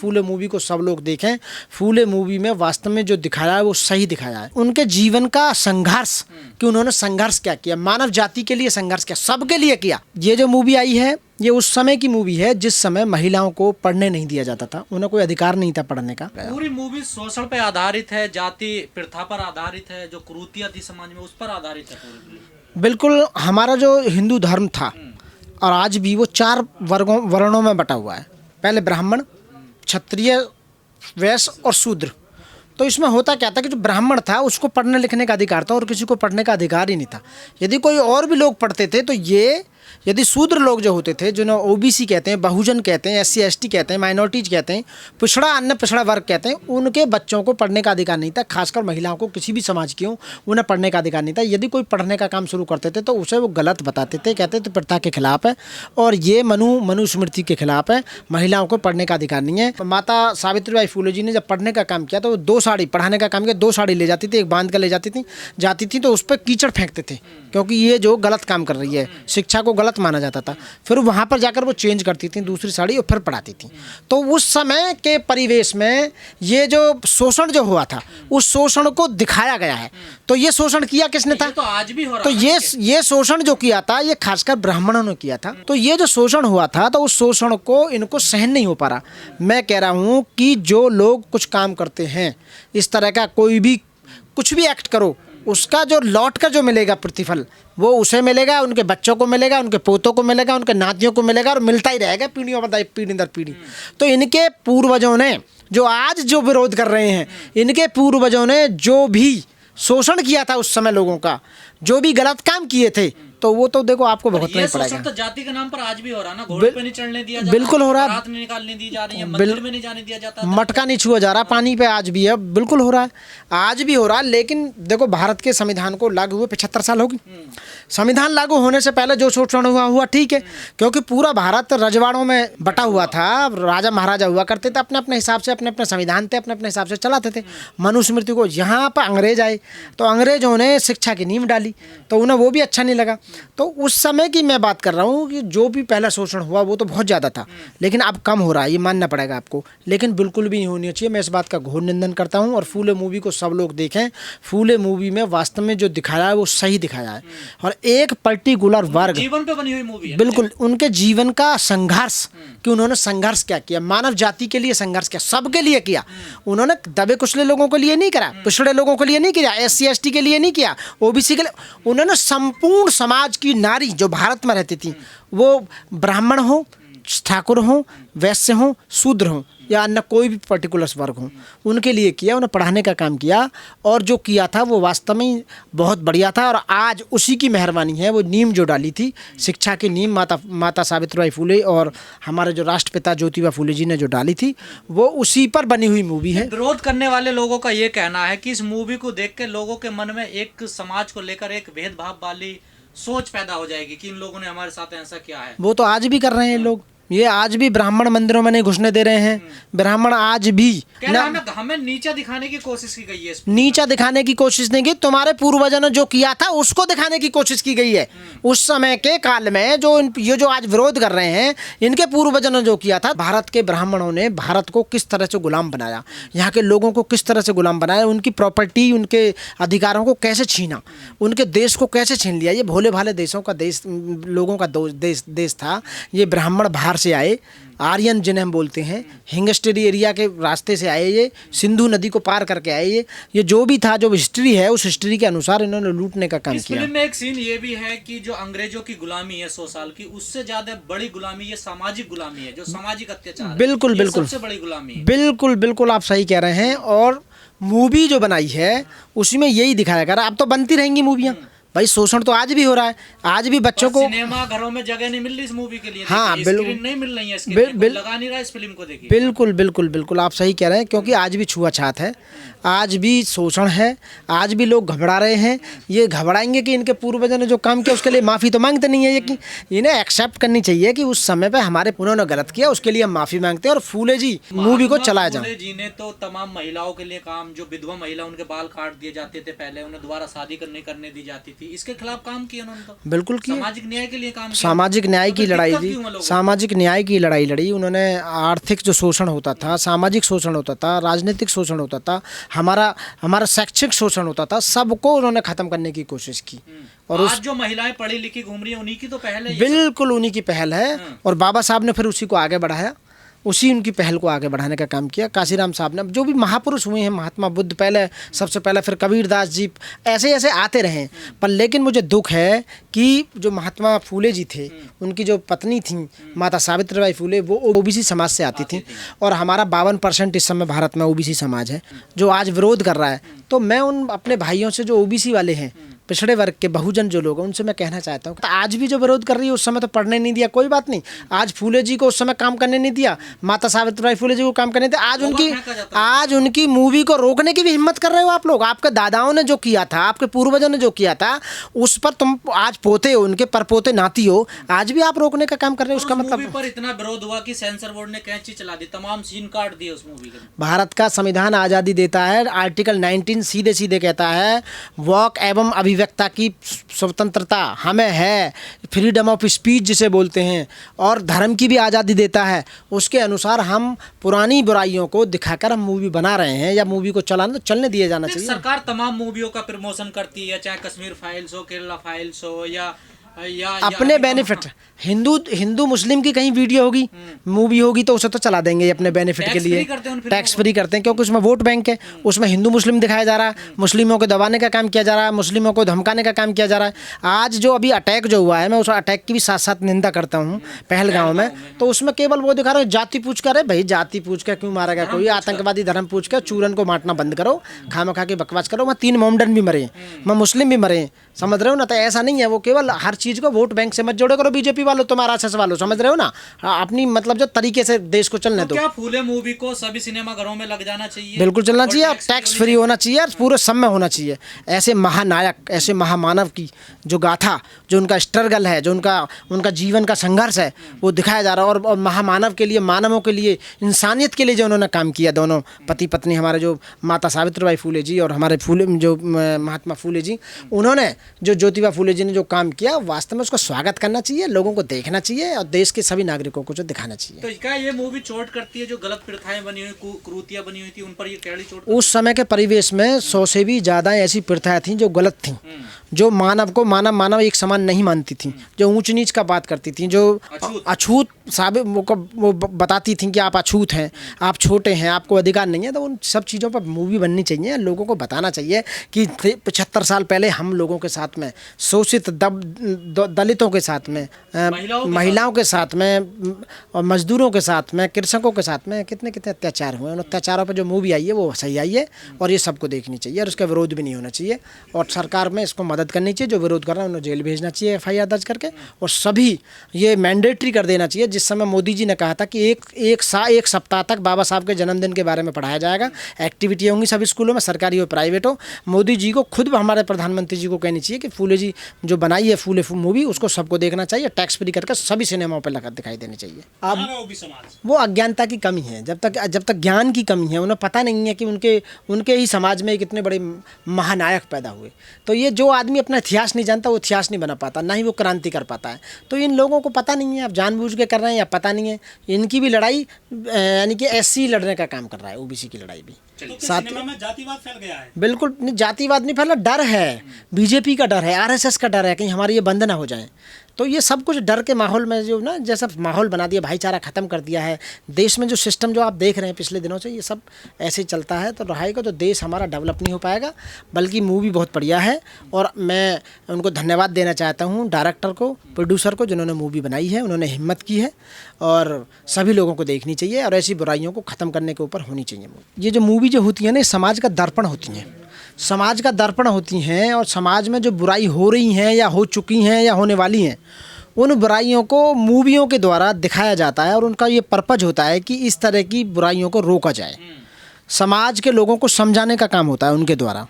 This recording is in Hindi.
फूले मूवी को सब लोग देखें। फूले मूवी में वास्तव में जो दिखाया है वो सही दिखाया है। उनके जीवन का संघर्ष कि उन्होंने संघर्ष क्या किया, मानव जाति के लिए संघर्ष किया, सबके लिए किया। ये जो मूवी आई है ये उस समय की मूवी है जिस समय महिलाओं को पढ़ने नहीं दिया जाता था, उन्हें कोई अधिकार नहीं था पढ़ने का। पूरी मूवी शोषण पे आधारित है, जाति प्रथा पर आधारित है, जो कुरीतियां थी समाज में उस पर आधारित है पूरी। बिल्कुल, हमारा जो हिंदू धर्म था और आज भी वो 4 वर्णों में बटा हुआ है। पहले ब्राह्मण, क्षत्रिय, वैश्य और शूद्र। तो इसमें होता क्या था कि जो ब्राह्मण था उसको पढ़ने लिखने का अधिकार था और किसी को पढ़ने का अधिकार ही नहीं था। यदि कोई और भी लोग पढ़ते थे तो ये यदि शूद्र लोग जो होते थे, जिन्हें ओबीसी कहते हैं, बहुजन कहते हैं, SC ST कहते हैं, माइनॉरिटीज कहते हैं, पिछड़ा अन्य पिछड़ा वर्ग कहते हैं, उनके बच्चों को पढ़ने का अधिकार नहीं था। खासकर महिलाओं को, किसी भी समाज की हो, उन्हें पढ़ने का अधिकार नहीं था। यदि कोई पढ़ने का काम शुरू करते थे तो उसे वो गलत बताते थे, कहते थे प्रथा के खिलाफ है और ये मनुस्मृति के खिलाफ है, महिलाओं को पढ़ने का अधिकार नहीं है। माता सावित्रीबाई फूले जी ने जब पढ़ने का काम किया तो वो 2 साड़ी पढ़ाने का काम किया, 2 साड़ी ले जाती थी, एक बांध कर ले जाती थी तो उस पर कीचड़ फेंकते थे क्योंकि ये जो गलत काम कर रही है, शिक्षा को गलत माना जाता था। फिर वहाँ पर जाकर वो चेंज करती थी दूसरी साड़ी और फिर पढ़ाती थी। तो उस समय के परिवेश में ये जो शोषण जो हुआ था उस शोषण को दिखाया गया है। तो ये शोषण किया किसने था? तो आज भी हो रहा तो ये शोषण जो किया था ये खासकर ब्राह्मणों ने किया था। तो ये जो शोषण हुआ था तो उस शोषण को इनको सहन नहीं हो पा रहा। मैं कह रहा हूँ कि जो लोग कुछ काम करते हैं, इस तरह का कोई भी कुछ भी एक्ट करो, उसका जो लौट कर जो मिलेगा प्रतिफल वो उसे मिलेगा, उनके बच्चों को मिलेगा, उनके पोतों को मिलेगा, उनके नातियों को मिलेगा और मिलता ही रहेगा पीढ़ियों पर पीढ़ी दर पीढ़ी। तो इनके पूर्वजों ने जो आज जो विरोध कर रहे हैं, इनके पूर्वजों ने जो भी शोषण किया था उस समय लोगों का, जो भी गलत काम किए थे, तो वो तो देखो आपको भुगतना ही पड़ेगा। तो जाति के नाम पर आज भी हो रहा है ना, घोड़े पे नहीं चढ़ने दिया जाता, बिल्कुल हो रहा है, रात नहीं निकालने दी जा रही है, मंदिर में नहीं जाने दिया जाता, मटका नहीं छुआ जा रहा, पानी पे आज भी है, बिल्कुल हो रहा है, आज भी हो रहा है। लेकिन देखो भारत के संविधान को लागू हुए 75 साल हो गए। संविधान लागू होने से पहले जो शोषण हुआ ठीक है, क्योंकि पूरा भारत रजवाड़ों में बटा हुआ था, राजा महाराजा हुआ करते थे, अपने अपने हिसाब से अपने अपने संविधान थे, अपने अपने हिसाब से चलाते थे मनुस्मृति को। यहाँ पर अंग्रेज आए तो अंग्रेजों ने शिक्षा की नींव डाली तो उन्हें वो भी अच्छा नहीं लगा। तो उस समय की मैं बात कर रहा हूँ कि जो भी पहला शोषण हुआ वो तो बहुत ज़्यादा था, लेकिन अब कम हो रहा है, ये मानना पड़ेगा आपको। लेकिन बिल्कुल भी नहीं होनी चाहिए, मैं इस बात का घोर निंदन करता हूँ। और फूले मूवी को सब लोग देखें। फूले मूवी में वास्तव में जो दिखाया है वो सही दिखाया है और एक पर्टिकुलर वर्ग, जीवन पे बनी हुई मूवी है, बिल्कुल उनके जीवन का संघर्ष कि उन्होंने संघर्ष क्या किया, मानव जाति के लिए संघर्ष किया, सबके लिए किया। उन्होंने दबे कुचले लोगों के लिए नहीं करा, पिछड़े लोगों के लिए नहीं किया, SC ST के लिए नहीं किया, OBC के लिए, उन्होंने संपूर्ण समाज की नारी जो भारत में रहती थी, वो ब्राह्मण हो, ठाकुर हो, वैश्य हो, शूद्र हो या अन्य कोई भी पर्टिकुलर वर्ग हो, उनके लिए किया, उन्हें पढ़ाने का काम किया। और जो किया था वो वास्तव में बहुत बढ़िया था। और आज उसी की मेहरबानी है, वो नींव जो डाली थी शिक्षा की नींव माता सावित्रीबाई फूले और हमारे जो राष्ट्रपिता ज्योतिबा फूले जी ने जो डाली थी, वो उसी पर बनी हुई मूवी है। विरोध करने वाले लोगों का ये कहना है कि इस मूवी को देख के लोगों के मन में एक समाज को लेकर एक भेदभाव वाली सोच पैदा हो जाएगी कि इन लोगों ने हमारे साथ ऐसा किया है। वो तो आज भी कर रहे हैं लोग, ये आज भी ब्राह्मण मंदिरों में नहीं घुसने दे रहे हैं। ब्राह्मण आज भी हमें नीचा दिखाने की कोशिश की गई है, नीचा दिखाने की कोशिश नहीं की, तुम्हारे पूर्वजों ने जो किया था उसको दिखाने की कोशिश की गई है। उस समय के काल में जो ये जो आज विरोध कर रहे हैं, इनके पूर्वजों ने जो किया था, भारत के ब्राह्मणों ने भारत को किस तरह से गुलाम बनाया, यहाँ के लोगों को किस तरह से गुलाम बनाया, उनकी प्रॉपर्टी, उनके अधिकारों को कैसे छीना, उनके देश को कैसे छीन लिया। ये भोले भाले देशों का देश, लोगों का देश था। ये ब्राह्मण बाहर से आए, आर्यन जिन्हें हम बोलते हैं, हिंगस्टरी एरिया के रास्ते से आए, ये सिंधु नदी को पार करके आए। ये जो भी था, जो हिस्ट्री है, उस हिस्ट्री के अनुसार इन्होंने लूटने का काम किया। फिल्म में एक सीन ये भी है कि जो अंग्रेजों की गुलामी है 100 साल की, उससे ज्यादा बड़ी गुलामी ये सामाजिक गुलामी है, जो सामाजिक अत्याचार, बिल्कुल बिल्कुल सबसे बड़ी गुलामी है। बिल्कुल बिल्कुल आप सही कह रहे हैं। और मूवी जो बनाई है उसी में यही दिखाया गया। अब तो बनती रहेंगी मूवियाँ भाई, शोषण तो आज भी हो रहा है, आज भी बच्चों को सिनेमा घरों में जगह नहीं मिल रही इस मूवी के लिए। हाँ बिल्कुल नहीं मिल रही है इसके लिए, लगा नहीं रहा इस फिल्म को देखिए। बिल्कुल बिल्कुल बिल्कुल आप सही कह रहे हैं, क्योंकि आज भी छुआछात है, आज भी शोषण है, आज भी लोग घबरा रहे हैं। ये घबराएंगे कि इनके पूर्वजों ने जो काम किया उसके लिए माफ़ी तो मांगते नहीं है। ये कि इन्हें एक्सेप्ट करनी चाहिए कि उस समय पे हमारे उन्होंने गलत किया, उसके लिए हम माफ़ी मांगते हैं और फूले जी मूवी को चलाया जाए। फूले जी ने तो तमाम महिलाओं के लिए काम, जो विधवा महिला उनके बाल काट दिए जाते थे पहले, उन्हें दोबारा शादी करने दी जाती थी, थी, इसके खिलाफ काम किया उन्होंने तो। बिल्कुल किया। सामाजिक न्याय के लिए काम किया। सामाजिक न्याय तो की फिर लड़ाई दिक्कत दी, क्यों है लोगों को? सामाजिक न्याय की लड़ाई लड़ी उन्होंने। आर्थिक जो शोषण होता था, सामाजिक शोषण होता था, राजनीतिक शोषण होता था, हमारा हमारा शैक्षिक शोषण होता था, सबको उन्होंने ख़त्म करने की कोशिश की। और आज जो महिलाएं पढ़ी लिखी घूम रही हैं, उन्हीं की तो पहल है ये सब। बिल्कुल उन्हीं की पहल है। और बाबा साहब ने फिर उसी को आगे बढ़ाया, उसी उनकी पहल को आगे बढ़ाने का काम किया। काशीराम साहब ने, जो भी महापुरुष हुए हैं, महात्मा बुद्ध पहले, सबसे पहले, फिर कबीरदास जी, ऐसे ऐसे आते रहे। पर लेकिन मुझे दुख है कि जो महात्मा फूले जी थे, उनकी जो पत्नी थी माता सावित्रीबाई फूले, वो ओबीसी समाज से आती थी। और हमारा 52% इस समय भारत में ओबीसी समाज है, जो आज विरोध कर रहा है। तो मैं उन अपने भाइयों से, जो ओबीसी वाले हैं, पिछड़े वर्ग के बहुजन जो लोग हैं, उनसे मैं कहना चाहता हूँ, तो आज भी जो विरोध कर रही है, उस समय तो पढ़ने नहीं दिया, कोई बात नहीं। आज फूले जी को उस समय काम करने नहीं दिया, माता सावित्रीबाई फूले जी को काम करने दिया। आज उनकी मूवी को रोकने की भी हिम्मत कर रहे हो आप लोग। आपके दादाओं ने जो किया था, आपके पूर्वजों ने जो किया था, उस पर तुम आज पोते हो, उनके परपोते नाती हो, आज भी आप रोकने का काम कर रहे हो। उसका मतलब पर इतना विरोध हुआ कि सेंसर बोर्ड ने कैंची चला दी, तमाम सीन काट दिए उस मूवी के। भारत का संविधान आज़ादी देता है। आर्टिकल 19 सीधे सीधे कहता है, वॉक एवं अभिव्यक्ता की स्वतंत्रता हमें है, फ्रीडम ऑफ स्पीच जिसे बोलते हैं, और धर्म की भी आज़ादी देता है। उसके अनुसार हम पुरानी बुराइयों को दिखाकर हम मूवी बना रहे हैं, या मूवी को चलाना, तो चलने दिया जाना चाहिए। सरकार तमाम मूवियों का प्रमोशन करती है, चाहे कश्मीर फाइल्स हो, केरला फाइल्स हो, या अपने बेनिफिट। हिंदू मुस्लिम की कहीं वीडियो होगी, मूवी होगी, तो उसे तो चला देंगे अपने बेनिफिट के लिए। टैक्स फ्री करते हैं, क्योंकि उसमें वोट बैंक है, उसमें हिंदू मुस्लिम दिखाया जा रहा है, मुस्लिमों को दबाने का काम किया जा रहा है, मुस्लिमों को धमकाने का काम किया जा रहा है। आज जो अभी अटैक जो हुआ है, मैं उस अटैक की भी साथ साथ निंदा करता हूँ, पहलगांव में। तो उसमें केवल वो दिखा रहे हैं, जाति पूछ कर, भाई जाति पूछ कर क्यों मारा गया कोई? आतंकवादी धर्म पूछ कर चूरन को मारना बंद करो, खामखा के बकवास करो। वहाँ 3 मोमडन भी मरे, वहाँ मुस्लिम भी मरे, समझ रहे हो ना? तो ऐसा नहीं है, वो केवल हर चीज़ को वोट बैंक से मत जोड़े करो। बीजेपी वालों, तुम आरएसएस वालों, समझ रहे हो ना? अपनी मतलब जो तरीके से देश को चलने दो। क्या फूले मूवी को सभी सिनेमा घरों में लग जाना चाहिए? बिल्कुल चलना चाहिए, और टैक्स फ्री होना चाहिए, और पूरे सब में होना चाहिए। ऐसे महानायक, ऐसे महामानव की जो गाथा, जो उनका स्ट्रगल है, जो उनका जीवन का संघर्ष है, वो दिखाया जा रहा है। और महामानव के लिए, मानवों के लिए, इंसानियत के लिए जो उन्होंने काम किया, दोनों पति पत्नी, हमारे जो माता सावित्रीबाई फूले जी और हमारे फूले जो महात्मा फूले जी, उन्होंने जो ज्योतिबा फूले जी ने जो काम किया, वास्तव में उसका स्वागत करना चाहिए, लोगों को देखना चाहिए, और देश के सभी नागरिकों को जो दिखाना चाहिए। तो क्या ये मूवी चोट करती है, जो गलत प्रथाएं बनी हुई, कुरीतियां बनी हुई थी, उन पर ये कैडी चोट? उस समय के परिवेश में 100 से भी ज़्यादा ऐसी प्रथाएं थीं जो गलत थीं, जो मानव को मानव एक समान नहीं मानती थीं, जो ऊंच नीच का बात करती थीं, जो अछूत साबित वो बताती थीं कि आप अछूत हैं, आप छोटे हैं, आपको अधिकार नहीं है। तो उन सब चीज़ों पर मूवी बननी चाहिए, लोगों को बताना चाहिए कि 75 साल पहले हम लोगों के साथ में, शोषित दलितों के साथ में, महिलाओं के साथ में, और मजदूरों के साथ में, कृषकों के साथ में कितने कितने अत्याचार हुए। उन अत्याचारों पर जो मूवी आई है वो सही आई है, और ये सबको देखनी चाहिए, और उसका विरोध भी नहीं होना चाहिए। और सरकार में इसको मदद करनी चाहिए, जो विरोध कर रहे हैं उन्हें जेल भेजना चाहिए FIR दर्ज करके, और सभी ये मैंडेटरी कर देना चाहिए। जिस समय मोदी जी ने कहा था कि एक सप्ताह तक बाबा साहब के जन्मदिन के बारे में पढ़ाया जाएगा, एक्टिविटी होंगी सभी स्कूलों में, सरकारी हो प्राइवेट हो। मोदी जी को खुद, हमारे प्रधानमंत्री जी को कहनी चाहिए कि फूले जी जो बनाई है फूले मूवी, उसको सबको देखना चाहिए, टैक्स फ्री करके सभी सिनेमाओं पर लगा दिखाई देनी चाहिए। अब वो अज्ञानता की कमी है, जब तक ज्ञान की कमी है, उन्हें पता नहीं है कि उनके ही समाज में कितने बड़े महानायक पैदा हुए। तो ये जो आदमी अपना इतिहास नहीं जानता, वो इतिहास नहीं बना पाता, ना ही वो क्रांति कर पाता है। तो इन लोगों को पता नहीं है, आप जानबूझ के कर रहे हैं या पता नहीं है। इनकी भी लड़ाई यानी कि SC लड़ने का काम कर रहा है, OBC की लड़ाई भी। साथ में जातिवाद फैल गया है। बिल्कुल नहीं, जातिवाद नहीं फैला, डर है, बीजेपी का डर है, RSS का डर है, कहीं हमारी ये बंद ना हो जाए। तो ये सब कुछ डर के माहौल में जो ना, जैसा माहौल बना दिया, भाईचारा ख़त्म कर दिया है देश में। जो सिस्टम जो आप देख रहे हैं पिछले दिनों से, ये सब ऐसे चलता है तो रहेगा, तो देश हमारा डेवलप नहीं हो पाएगा। बल्कि मूवी बहुत बढ़िया है, और मैं उनको धन्यवाद देना चाहता हूँ, डायरेक्टर को, प्रोड्यूसर को, जिन्होंने मूवी बनाई है। उन्होंने हिम्मत की है, और सभी लोगों को देखनी चाहिए, और ऐसी बुराइयों को ख़त्म करने के ऊपर होनी चाहिए। ये जो मूवी जो होती है ना, समाज का दर्पण होती हैं, समाज का दर्पण होती हैं, और समाज में जो बुराई हो रही हैं, या हो चुकी हैं, या होने वाली हैं, उन बुराइयों को मूवियों के द्वारा दिखाया जाता है। और उनका ये पर्पज होता है कि इस तरह की बुराइयों को रोका जाए, समाज के लोगों को समझाने का काम होता है उनके द्वारा।